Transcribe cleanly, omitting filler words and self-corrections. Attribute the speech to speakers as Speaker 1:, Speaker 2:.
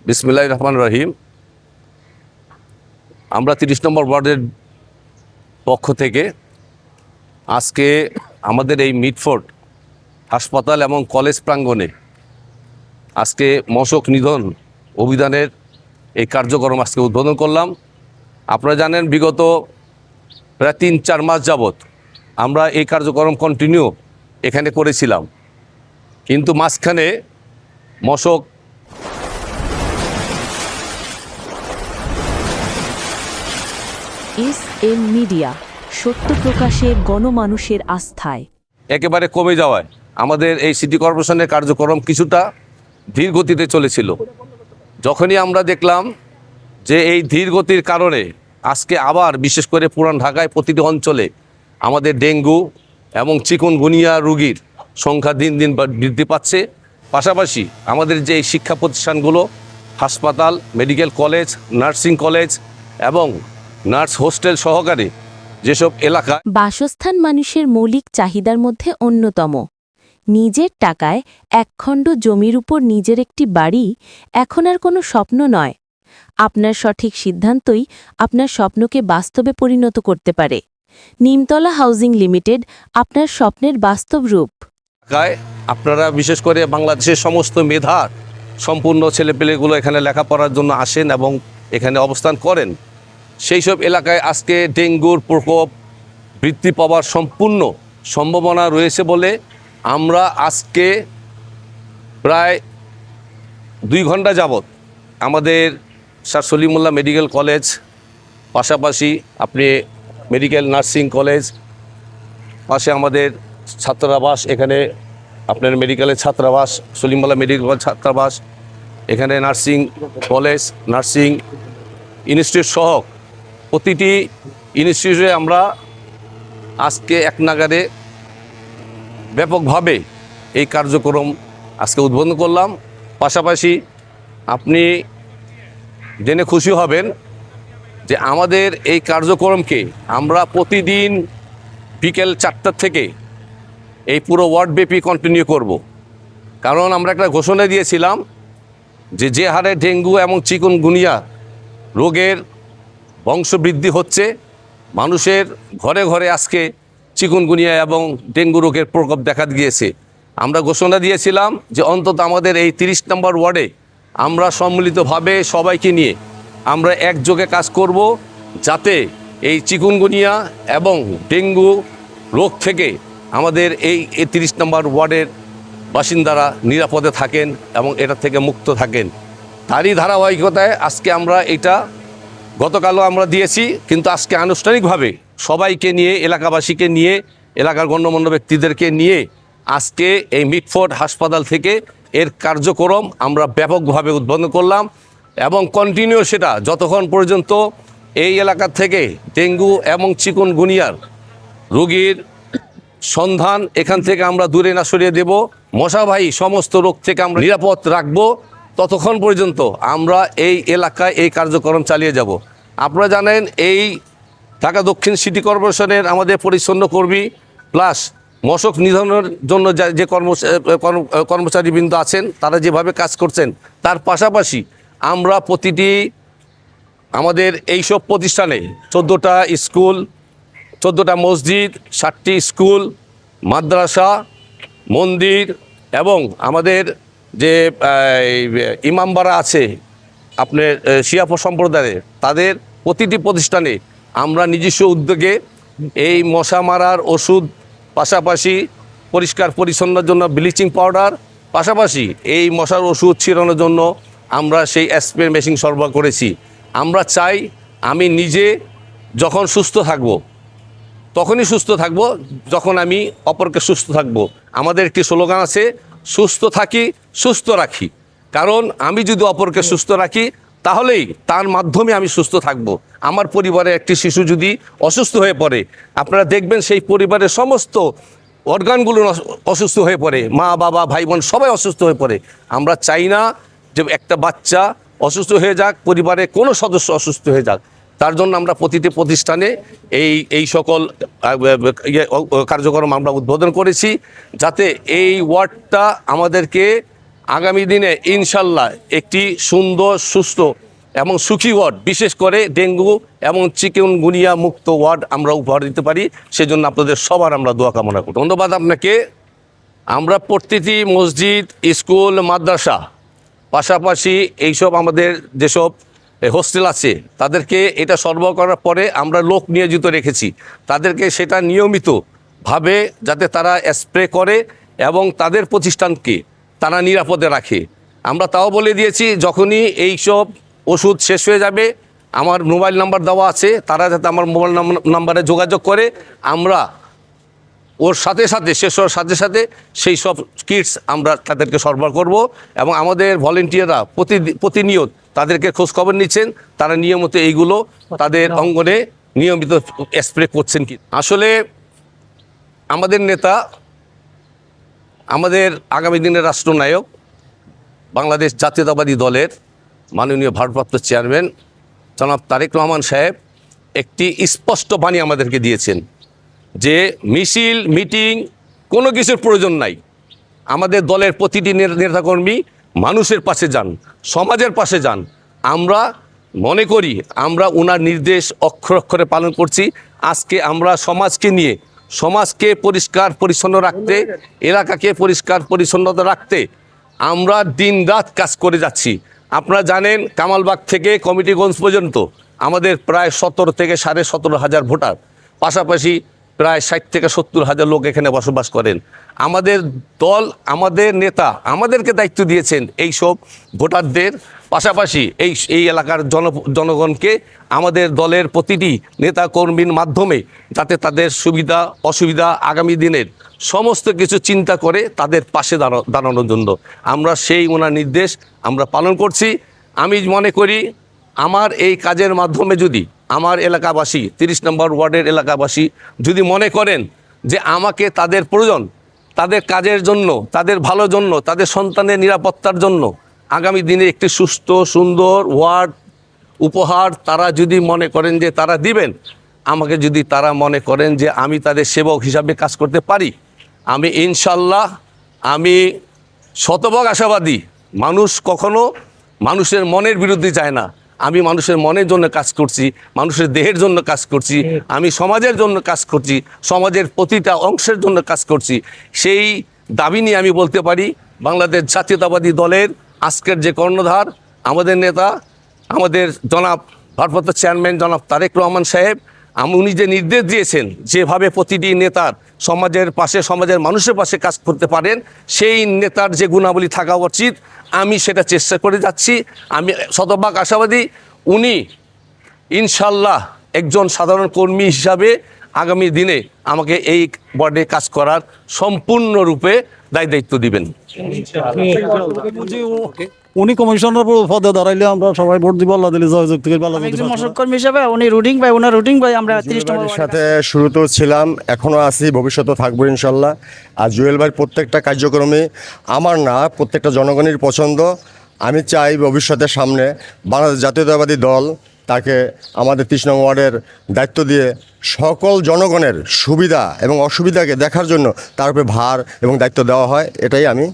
Speaker 1: বিসমিল্লাহির রহমানির রহিম। আমরা ৩০ নম্বর ওয়ার্ডের পক্ষ থেকে আজকে আমাদের এই মিটফোর্ড হাসপাতাল এবং কলেজ প্রাঙ্গণে আজকে মশক নিধন অভিযানের এই কার্যক্রম আজকে উদ্বোধন করলাম। আপনারা জানেন বিগত প্রায় ৩-৪ মাস যাবৎ আমরা এই কার্যক্রম কন্টিনিউ এখানে করেছিলাম, কিন্তু মাঝখানে মশক
Speaker 2: এস.এম. মিডিয়া, সত্য প্রকাশে গণমানুষের আস্থায়
Speaker 1: একেবারে কমে যাওয়ায় আমাদের এই সিটি কর্পোরেশনের কার্যক্রম কিছুটা ধীর গতিতে চলেছিল। যখনই আমরা দেখলাম যে এই ধীর গতির কারণে আজকে আবার বিশেষ করে পুরান ঢাকায় প্রতিটি অঞ্চলে আমাদের ডেঙ্গু এবং চিকুনগুনিয়া রোগীর সংখ্যা দিন দিন বৃদ্ধি পাচ্ছে। পাশাপাশি আমাদের যে এই শিক্ষা প্রতিষ্ঠানগুলো, হাসপাতাল, মেডিকেল কলেজ, নার্সিং কলেজ এবং নার্স হোস্টেল সহকারে যেসব এলাকা
Speaker 2: বাসস্থান মানুষের মৌলিক চাহিদার মধ্যে অন্যতম। নিজের টাকায় একখণ্ড জমির উপর নিজের একটি বাড়ি এখন আর কোনো স্বপ্ন নয়। আপনার সঠিক সিদ্ধান্তই আপনার স্বপ্নকে বাস্তবে পরিণত করতে পারে। নিমতলা হাউজিং লিমিটেড, আপনার স্বপ্নের বাস্তব রূপ।
Speaker 1: এলাকায় আপনারা বিশেষ করে বাংলাদেশের সমস্ত মেধার সম্পূর্ণ ছেলেপেলেগুলো এখানে লেখাপড়ার জন্য আসেন এবং এখানে অবস্থান করেন। সেই সব এলাকায় আজকে ডেঙ্গুর প্রকোপ বৃদ্ধি পাওয়ার সম্পূর্ণ সম্ভাবনা রয়েছে বলে আমরা আজকে প্রায় 2 ঘন্টা যাবৎ আমাদের স্যার সলিমুল্লাহ মেডিকেল কলেজ, পাশাপাশি আপনি মেডিকেল নার্সিং কলেজ, পাশে আমাদের ছাত্রাবাস, এখানে আপনার মেডিকেলের ছাত্রাবাস, সলিমুল্লাহ মেডিকেল কলেজ ছাত্রাবাস, এখানে নার্সিং কলেজ, নার্সিং ইনস্টিটিউট সহ প্রতিটি ইনস্টিটিউটে আমরা আজকে এক নাগারে ব্যাপকভাবে এই কার্যক্রম আজকে উদ্বোধন করলাম। পাশাপাশি আপনি জেনে খুশি হবেন যে আমাদের এই কার্যক্রমকে আমরা প্রতিদিন বিকেল 4টা থেকে এই পুরো ওয়ার্ডব্যাপী কন্টিনিউ করব। কারণ আমরা একটা ঘোষণা দিয়েছিলাম যে হারে ডেঙ্গু এবং চিকুনগুনিয়া রোগের বংশবৃদ্ধি হচ্ছে, মানুষের ঘরে ঘরে আজকে চিকুনগুনিয়া এবং ডেঙ্গু রোগের প্রকোপ দেখা গিয়েছে। আমরা ঘোষণা দিয়েছিলাম যে অন্তত আমাদের এই 30 নম্বর ওয়ার্ডে আমরা সম্মিলিতভাবে সবাইকে নিয়ে আমরা একযোগে কাজ করব, যাতে এই চিকুনগুনিয়া এবং ডেঙ্গু রোগ থেকে আমাদের এই 30 নম্বর ওয়ার্ডের বাসিন্দারা নিরাপদে থাকেন এবং এটা থেকে মুক্ত থাকেন। তারই ধারাবাহিকতায় আজকে আমরা এটা গতকালও আমরা দিয়েছি, কিন্তু আজকে আনুষ্ঠানিকভাবে সবাইকে নিয়ে, এলাকাবাসীকে নিয়ে, এলাকার গণ্যমান্য ব্যক্তিদেরকে নিয়ে আজকে এই মিটফোর্ড হাসপাতাল থেকে এর কার্যক্রম আমরা ব্যাপকভাবে উদ্বোধন করলাম এবং কন্টিনিউ সেটা যতক্ষণ পর্যন্ত এই এলাকা থেকে ডেঙ্গু এবং চিকুনগুনিয়ার রোগীর সন্ধান এখান থেকে আমরা দূরে না সরিয়ে দেব, মশাবাহী সমস্ত রোগ থেকে আমরা নিরাপদ রাখবো, ততক্ষণ পর্যন্ত আমরা এই এলাকায় এই কার্যক্রম চালিয়ে যাব। আপনারা জানেন এই ঢাকা দক্ষিণ সিটি কর্পোরেশনের আমাদের পরিচ্ছন্ন কর্মী প্লাস মশক নিধনের জন্য যে কর্মচারীবৃন্দ আছেন তারা যেভাবে কাজ করছেন, তার পাশাপাশি আমরা প্রতিটি আমাদের এইসব প্রতিষ্ঠানে 14টা স্কুল, 14টা মসজিদ, 7টি স্কুল, মাদ্রাসা, মন্দির এবং আমাদের যে ইমামবাড়া আছে আপনার শিয়া সম্প্রদায়ের, তাদের প্রতিটি প্রতিষ্ঠানে আমরা নিজস্ব উদ্যোগে এই মশা মারার ওষুধ, পাশাপাশি পরিষ্কার পরিচ্ছন্নের জন্য ব্লিচিং পাউডার, পাশাপাশি এই মশার ওষুধ ছিটানোর জন্য আমরা সেই স্প্রে মেশিন সরবরাহ করেছি। আমরা চাই আমি নিজে যখন সুস্থ থাকব তখনই সুস্থ থাকব যখন আমি অপরকে সুস্থ থাকব। আমাদের একটি স্লোগান আছে, সুস্থ থাকি সুস্থ রাখি। কারণ আমি যদি অপরকে সুস্থ রাখি তাহলেই তার মাধ্যমে আমি সুস্থ থাকব। আমার পরিবারে একটি শিশু যদি অসুস্থ হয়ে পড়ে, আপনারা দেখবেন সেই পরিবারের সমস্ত অর্গানগুলো অসুস্থ হয়ে পড়ে, মা বাবা ভাই বোন সবাই অসুস্থ হয়ে পড়ে। আমরা চাই না যে একটা বাচ্চা অসুস্থ হয়ে যাক, পরিবারে কোনো সদস্য অসুস্থ হয়ে যাক। তার জন্য আমরা প্রতিটি প্রতিষ্ঠানে এই সকল কার্যক্রম আমরা উদ্বোধন করেছি, যাতে এই ওয়ার্ডটা আমাদেরকে আগামী দিনে ইনশাল্লাহ একটি সুন্দর সুস্থ এবং সুখী ওয়ার্ড, বিশেষ করে ডেঙ্গু এবং চিকুনগুনিয়া মুক্ত ওয়ার্ড আমরা উপহার দিতে পারি। সেজন্য আপনাদের সবার আমরা দোয়া কামনা করি। ধন্যবাদ আপনাকে। আমরা প্রতিটি মসজিদ, স্কুল, মাদ্রাসা, পাশাপাশি এইসব আমাদের যেসব হোস্টেল আছে তাদেরকে এটা সরবরাহ করার পরে আমরা লোক নিয়োজিত রেখেছি, তাদেরকে সেটা নিয়মিতভাবে যাতে তারা স্প্রে করে এবং তাদের প্রতিষ্ঠানকে তারা নিরাপদে রাখে। আমরা তাও বলে দিয়েছি যখনই এইসব ওষুধ শেষ হয়ে যাবে আমার মোবাইল নাম্বার দেওয়া আছে, তারা যাতে আমার মোবাইল নাম্বারে যোগাযোগ করে আমরা ওর সাথে সাথে শেষ হওয়ার সাথে সাথে সেই সব কিটস আমরা তাদেরকে সরবরাহ করব। এবং আমাদের ভলেন্টিয়াররা প্রতিনিয়ত তাদেরকে খোঁজখবর নিচ্ছেন, তারা নিয়মিত এইগুলো তাদের অঙ্গনে নিয়মিত স্প্রে করছেন কি। আসলে আমাদের নেতা, আমাদের আগামী দিনের রাষ্ট্রনায়ক, বাংলাদেশ জাতীয়তাবাদী দলের মাননীয় ভারপ্রাপ্ত চেয়ারম্যান জনাব তারেক রহমান সাহেব একটি স্পষ্ট বাণী আমাদেরকে দিয়েছেন যে মিছিল, মিটিং কোনো কিছুর প্রয়োজন নাই। আমাদের দলের প্রতিটি নেতাকর্মী মানুষের পাশে যান, সমাজের পাশে যান। আমরা মনে করি আমরা ওনার নির্দেশ অক্ষরে অক্ষরে পালন করছি। আজকে আমরা সমাজকে পরিষ্কার পরিচ্ছন্ন রাখতে, এলাকাকে পরিষ্কার পরিচ্ছন্নতা রাখতে আমরা দিনরাত কাজ করে যাচ্ছি। আপনারা জানেন কামালবাগ থেকে কমিটিগঞ্জ পর্যন্ত আমাদের প্রায় 17 থেকে 17,500 ভোটার, পাশাপাশি প্রায় 60 থেকে 70,000 লোক এখানে বসবাস করেন। আমাদের দল, আমাদের নেতা আমাদেরকে দায়িত্ব দিয়েছেন এই সব ভোটারদের, পাশাপাশি এই এলাকার জনগণকে আমাদের দলের প্রতিটি নেতা কর্মীর মাধ্যমে যাতে তাদের সুবিধা অসুবিধা আগামী দিনের সমস্ত কিছু চিন্তা করে তাদের পাশে দাঁড়ানোর জন্য আমরা সেই ওনার নির্দেশ আমরা পালন করছি। আমি মনে করি আমার এই কাজের মাধ্যমে যদি আমার এলাকাবাসী, 30 নম্বর ওয়ার্ডের এলাকাবাসী যদি মনে করেন যে আমাকে তাদের প্রয়োজন, তাদের কাজের জন্য, তাদের ভালোর জন্য, তাদের সন্তানের নিরাপত্তার জন্য আগামী দিনে একটি সুস্থ সুন্দর ওয়ার্ড উপহার তারা যদি মনে করেন যে তারা দিবেন, আমাকে যদি তারা মনে করেন যে আমি তাদের সেবক হিসাবে কাজ করতে পারি, আমি ইনশাল্লাহ আমি শতভাগ আশাবাদী। মানুষ কখনো মানুষের মনের বিরুদ্ধে যায় না। আমি মানুষের মনের জন্য কাজ করছি, মানুষের দেহের জন্য কাজ করছি, আমি সমাজের জন্য কাজ করছি, সমাজের প্রতিটা অংশের জন্য কাজ করছি। সেই দাবি নিয়ে আমি বলতে পারি বাংলাদেশ জাতীয়তাবাদী দলের আজকের যে কর্ণধার আমাদের নেতা, আমাদের জনাব ভারপ্রাপ্ত চেয়ারম্যান জনাব তারেক রহমান সাহেব, উনি যে নির্দেশ দিয়েছেন যেভাবে প্রতিটি নেতার সমাজের পাশে, সমাজের মানুষের পাশে কাজ করতে পারেন, সেই নেতার যে গুণাবলী থাকা উচিত আমি সেটা চেষ্টা করে যাচ্ছি। আমি শতভাগ আশাবাদী উনি ইনশাল্লাহ একজন সাধারণ কর্মী হিসাবে আগামী দিনে আমাকে এই ওয়ার্ডে কাজ করার সম্পূর্ণরূপে দায়িত্ব দিবেন।
Speaker 3: উনি কমিশনার পদে দাঁড়াইলে আমরা সবাই ভোট দিব, আল্লাহ দিলে জয় যুক্তি
Speaker 4: মশক কর্মী হিসেবে উনি রুটিং ভাই, ওনার রুটিং ভাই আমরা 30 নম্বর
Speaker 5: সাথে শুরুতেও ছিলাম, এখনো আছি, ভবিষ্যতে থাকবো ইনশাল্লাহ। আর জুয়েল ভাইয়ের প্রত্যেকটা কার্যক্রমে আমার না প্রত্যেকটা জনগণের পছন্দ। আমি চাই ভবিষ্যতের সামনে বাংলাদেশ জাতীয়তাবাদী দল তাকে আমাদের 30 নং ওয়ার্ডের দায়িত্ব দিয়ে সকল জনগণের সুবিধা এবং অসুবিধাকে দেখার জন্য তার উপরে ভার এবং দায়িত্ব দেওয়া হয়, এটাই আমি